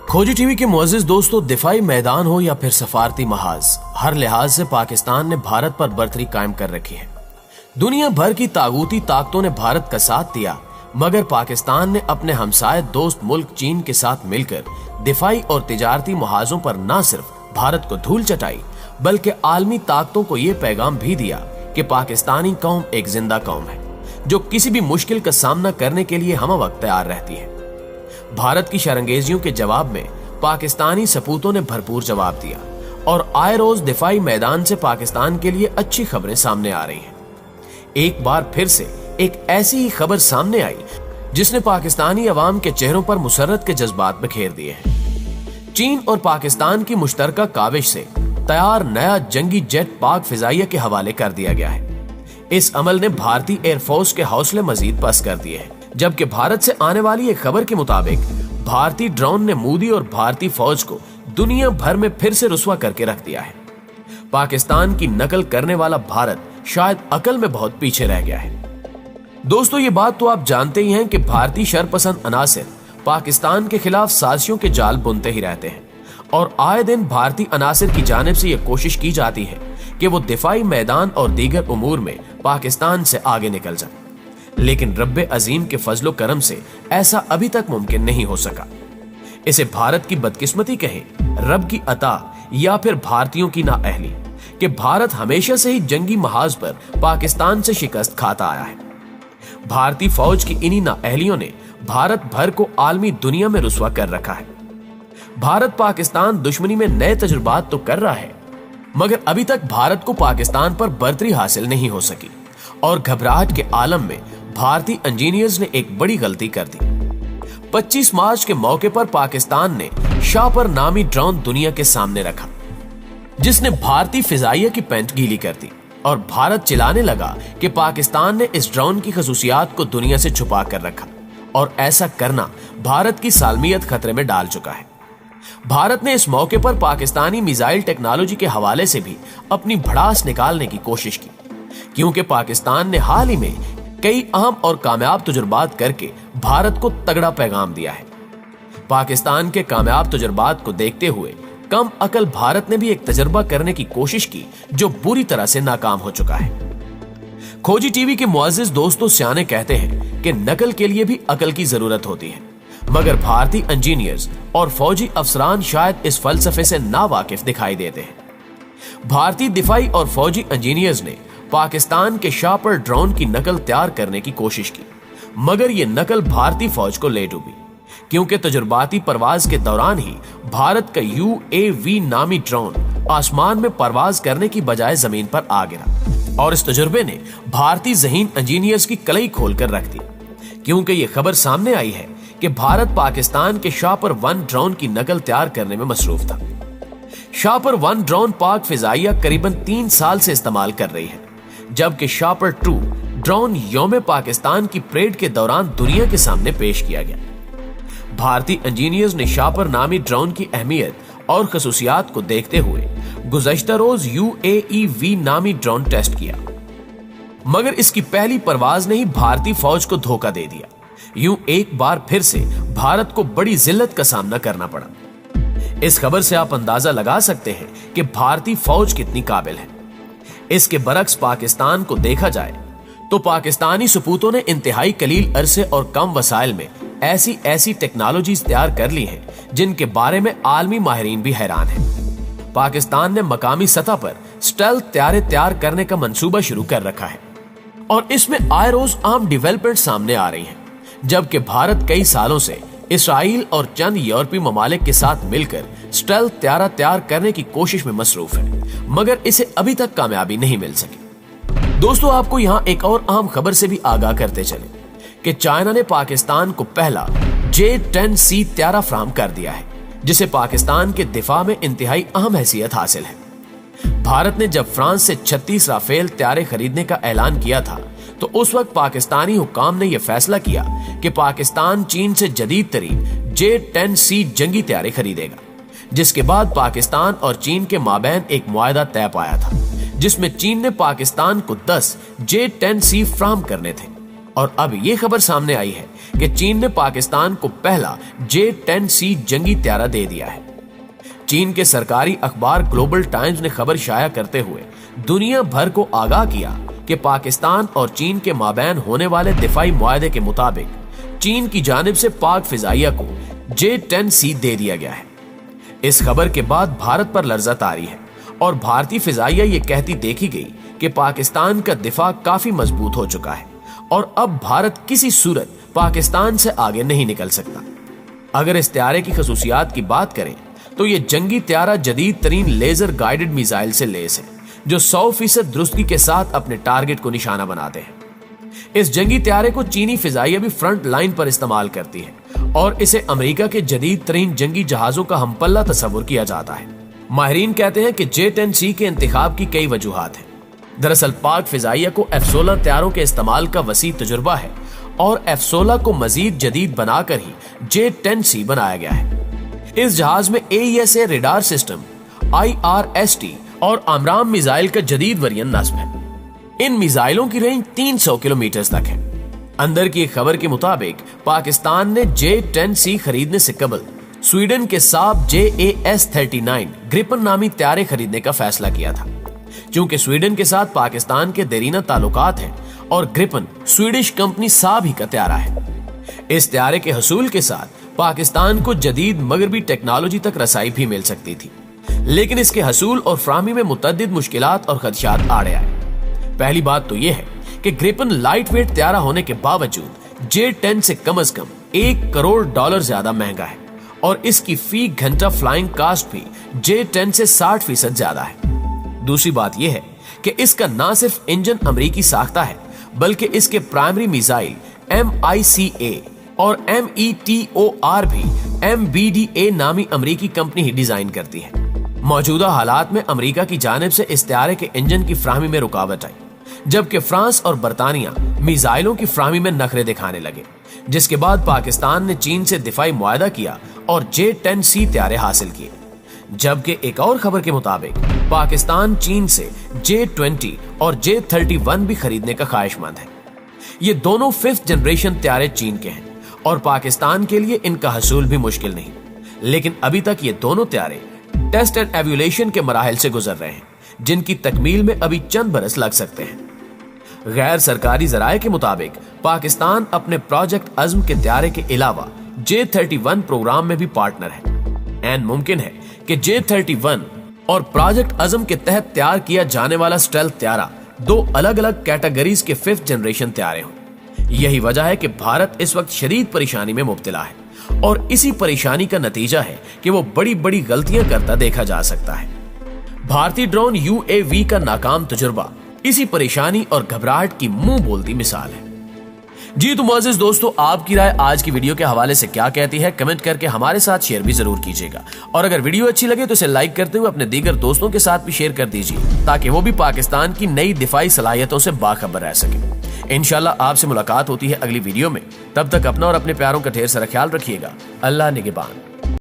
खोजी टीवी के मुअज़्ज़िज़ दोस्तों, दिफाई मैदान हो या फिर सफारती महाज, हर लिहाज से पाकिस्तान ने भारत पर बर्तरी कायम कर रखी है। दुनिया भर की तागूती ताकतों ने भारत का साथ दिया, मगर पाकिस्तान ने अपने हमसाये दोस्त मुल्क चीन के साथ मिलकर दिफाई और तिजारती महाजों पर न सिर्फ भारत को धूल चटाई, बल्कि आलमी ताकतों को ये पैगाम भी दिया कि पाकिस्तानी कौम एक जिंदा कौम है जो किसी भी मुश्किल का सामना करने के लिए हम वक्त तैयार रहती है। भारत की शरंगेजियों के जवाब में पाकिस्तानी सपूतों ने भरपूर जवाब दिया और आए रोज दिफाई मैदान से पाकिस्तान के लिए अच्छी खबरें सामने आ रही हैं। एक बार फिर से एक ऐसी ही खबर सामने आई जिसने पाकिस्तानी अवाम के चेहरों पर मुसर्रत के जज्बात बिखेर दिए हैं। चीन और पाकिस्तान की मुश्तरका काविश से तैयार नया जंगी जेट पाक फिजाइया के हवाले कर दिया गया है। इस अमल ने भारतीय एयरफोर्स के हौसले मजीद पस्त कर दिए हैं, जबकि भारत से आने वाली एक खबर के मुताबिक भारतीय ड्रोन ने मोदी और भारतीय फौज को दुनिया भर में फिर से रुस्वा करके रख दिया है। पाकिस्तान की नकल करने वाला भारत शायद अकल में बहुत पीछे रह गया है। दोस्तों, ये बात तो आप जानते ही हैं कि भारतीय शरपसंद अनासिर पाकिस्तान के खिलाफ साजिशों के जाल बुनते ही रहते हैं और आए दिन भारतीय अनासिर की जानिब से यह कोशिश की जाती है कि वो दिफाई मैदान और दीगर उमूर में पाकिस्तान से आगे निकल जाए, लेकिन रब्बे अजीम के फजलो करम से ऐसा अभी तक मुमकिन नहीं हो सका। इसे भारत की बदकिस्मती कहें, रब की अता या फिर भारतीयों की नाअहली कि भारत हमेशा से ही जंगी महाज पर पाकिस्तान से शिकस्त खाता आया है। भारतीय फौज की इन्हीं नाअहलियों ने भारत भर को आलमी दुनिया में रुस्वा कर रखा है। भारत पाकिस्तान दुश्मनी में नए तजुर्बात तो कर रहा है, मगर अभी तक भारत को पाकिस्तान पर बर्तरी हासिल नहीं हो सकी और घबराहट के आलम में भारतीय इंजीनियर्स ने एक बड़ी गलती कर दी। 25 मार्च के मौके पर पाकिस्तान ने शापर नामी ड्रोन दुनिया के सामने रखा, जिसने भारतीय फिजाइया की पेंट गीली कर दी और भारत चिल्लाने लगा कि पाकिस्तान ने इस ड्रोन की खसूसियात को दुनिया से छुपा कर रखा और ऐसा करना भारत की सालमियत खतरे में डाल चुका है। भारत ने इस मौके पर पाकिस्तानी मिसाइल टेक्नोलॉजी के हवाले से भी अपनी भड़ास निकालने की कोशिश की, क्योंकि पाकिस्तान ने हाल ही में कई अहम और कामयाब तजुर्बात करके भारत को तगड़ा पैगाम दिया है। पाकिस्तान के कामयाब तजुर्बात को देखते हुए कम अकल भारत ने भी एक तजर्बा करने की कोशिश की जो बुरी तरह से नाकाम हो चुका है। खोजी टीवी के मुअज़्ज़िज़ दोस्तों, सियाने कहते हैं कि नकल के लिए भी अकल की जरूरत होती है, मगर भारतीय इंजीनियर्स और फौजी अफसरान शायद इस फलसफे से नावाकिफ दिखाई देते हैं। भारतीय दिफाई और फौजी इंजीनियर्स ने पाकिस्तान के शापर ड्रोन की नकल तैयार करने की कोशिश की, मगर यह नकल भारतीय फौज को ले डूबी, क्योंकि तजुर्बाती परवाज के दौरान ही भारत का UAV नामी ड्रोन आसमान में परवाज करने की बजाय जमीन पर आ गिरा और इस तजुर्बे ने भारतीय ज़हीन इंजीनियर्स की कलई खोलकर रख दी, क्योंकि यह खबर सामने आई है कि भारत पाकिस्तान के शापर 1 ड्रोन की नकल तैयार करने में मसरूफ था। शापर 1 ड्रोन पाक फिजाइया करीबन 3 साल से इस्तेमाल कर रही है, जबकि शापर 2 ड्रोन यौम पाकिस्तान की परेड के दौरान दुनिया के सामने पेश किया गया। भारतीय इंजीनियर्स ने शापर नामी ड्रोन की अहमियत और खसूसियात को देखते हुए गुज़श्ता रोज UAV नामी ड्रोन टेस्ट किया, मगर इसकी पहली परवाज ने ही भारतीय फौज को धोखा दे दिया। यूं एक बार फिर से भारत को बड़ी जिल्लत का सामना करना पड़ा। इस खबर से आप अंदाजा लगा सकते हैं कि भारतीय फौज कितनी काबिल है। इसके बरक्स पाकिस्तान को देखा जाए तो पाकिस्तानी सपूतों ने इंतहाई कलील अरसे और कम वसाइल में ऐसी ऐसी टेक्नोलॉजीज तैयार कर ली हैं जिनके बारे में आलमी माहिरीन भी हैरान हैं। पाकिस्तान ने मकामी सतह पर स्टेल्थ तैयारे तैयार करने का मंसूबा शुरू कर रखा है और इसमें आए रोज आम डेवलपमेंट सामने आ रही है, जबकि भारत कई सालों से इसराइल और चंद यूरोपीय ममालिक के साथ मिलकर स्टेल्थ तैयारा तैयार करने की कोशिश में मसरूफ है, मगर इसे अभी तक कामयाबी नहीं मिल सकी। दोस्तों, आपको यहाँ एक और अहम खबर से भी आगाह करते चले कि चाइना ने पाकिस्तान को पहला J-10C तैयारा फ्राहम कर दिया है, जिसे पाकिस्तान के दिफा में इंतहाई अहम हैसियत हासिल है। भारत ने जब फ्रांस से 36 राफेल तैयारे खरीदने का ऐलान किया था तो उस वक्त पाकिस्तानी हुकाम ने यह फैसला किया कि पाकिस्तान चीन से जदीद तरीन J-10C जंगी तैयारे खरीदेगा, जिसके बाद पाकिस्तान और चीन के माबैन एक मुआहदा तय पाया था, जिसमें चीन ने पाकिस्तान को 10 J-10C फ्राहम करने थे और अब ये खबर सामने आई है कि चीन ने पाकिस्तान को पहला J-10C जंगी त्यारा दे दिया है। चीन के सरकारी अखबार ग्लोबल टाइम्स ने खबर शाया करते हुए दुनिया भर को आगाह किया कि पाकिस्तान और चीन के माबैन होने वाले दिफाई मुआहदे के मुताबिक चीन की जानिब से पाक फिजाइया को J-10C दे दिया गया है। इस खबर के बाद भारत पर लर्जा तारी है और भारतीय फिजाइया ये कहती देखी गई कि पाकिस्तान का दिफा काफी मजबूत हो चुका है और अब भारत किसी सूरत पाकिस्तान से आगे नहीं निकल सकता। अगर इस त्यारे की खसूसियात की बात करें तो ये जंगी त्यारा जदीद तरीन लेजर गाइडेड मिसाइल से लैस है जो 100% दुरुस्ती के साथ अपने टारगेट को निशाना बनाते हैं। इस जंगी त्यारे को चीनी फिजाइया भी फ्रंट लाइन पर इस्तेमाल करती है और इसे अमेरिका के जदीद तरीन जंगी जहाजों का हमपल्ला तस्वुर किया जाता है। माहिरीन कहते हैं कि J-10C के इंतखाब की कई वजूहात हैं। दरअसल पाक फिजाइया को F-16 त्यारों के इस्तेमाल का वसी तजुर्बा है और F-16 को मजीद जदीद बनाकर ही J-10C बनाया गया है। इस जहाज में AESA रेडार सिस्टम, IRST और आमराम मिसाइल का जदीद वेरिएंट नस्ब है। इन मिसाइलों की रेंज 300 किलोमीटर तक है। अंदर की एक खबर के मुताबिक पाकिस्तान ने J-10C खरीदने से कबल स्वीडन के साब JAS-39 ग्रिपन नामी त्यारे खरीदने का फैसला किया था। क्योंकि स्वीडन के साथ पाकिस्तान के देरीना ताल्लुकात हैं और ग्रिपन स्वीडिश कंपनी साब ही का त्यारा है। इस त्यारे के हसूल के साथ पाकिस्तान को जदीद मगरबी टेक्नोलॉजी तक रसाई भी मिल सकती थी, लेकिन इसके हसूल और फ्राहमी में मुतअद्दिद मुश्किलात और खदशात आड़े आए। पहली बात तो यह है कि ग्रिपन लाइट वेट त्यारा होने के बावजूद J-10 से कम से कम $1 करोड़ ज्यादा महंगा है और इसकी फी घंटा फ्लाइंग कास्ट भी J-10 से 60% ज्यादा है। दूसरी बात यह है कि इसका न सिर्फ इंजन अमेरिकी साख्ता है बल्कि इसके प्राइमरी मिसाइल MICA और METOR भी MBDA नामी अमेरिकी कंपनी ही डिजाइन करती है। मौजूदा हालात में अमेरिका की जानिब से इस त्यारे के इंजन की फ्राहमी में रुकावट आई, जबकि फ्रांस और बरतानिया मिसाइलों की फ्राहमी में नखरे दिखाने लगे, जिसके बाद पाकिस्तान ने चीन से दिफाई मुआहदा किया और J-10C त्यारे हासिल किए। जबकि एक और खबर के मुताबिक पाकिस्तान चीन से J-20 और J-31 भी खरीदने का ख्वाहिशमंद है। ये दोनों 5th जनरेशन त्यारे चीन के हैं और पाकिस्तान के लिए इनका हसूल भी मुश्किल नहीं, लेकिन अभी तक ये दोनों त्यारे टेस्ट एंड एवल्यूएशन के मराहिल से गुजर रहे हैं, जिनकी तकमील में अभी चंद बरस लग सकते हैं। गैर सरकारी जराये के मुताबिक पाकिस्तान अपने प्रोजेक्ट अज़्म के त्यारे के अलावा J-31 प्रोग्राम में भी पार्टनर है। एन मुमकिन है कि J-31 और प्रोजेक्ट अज़्म के तहत तैयार किया जाने वाला स्टेल्थ त्यारा दो अलग अलग कैटेगरीज के 5th जनरेशन त्यारे हों। यही वजह है कि भारत इस वक्त शदीद परेशानी में मुब्तला है और इसी परेशानी का नतीजा है कि वो बड़ी बड़ी गलतियां करता देखा जा सकता है। भारतीय ड्रोन UAV का नाकाम तजुर्बा इसी परेशानी और घबराहट की मुंह बोलती मिसाल है। जी तो मुअज़्ज़िज़ दोस्तों, आपकी राय आज की वीडियो के हवाले से क्या कहती है, कमेंट करके हमारे साथ शेयर भी जरूर कीजिएगा और अगर वीडियो अच्छी लगे तो इसे लाइक करते हुए अपने दीगर दोस्तों के साथ भी शेयर कर दीजिए ताकि वो भी पाकिस्तान की नई दिफाई सलाहियतों से बाखबर रह सके। इंशाल्लाह आपसे मुलाकात होती है अगली वीडियो में। तब तक अपना और अपने प्यारों का ढेर सारा ख्याल रखिएगा। अल्लाह निगहबान।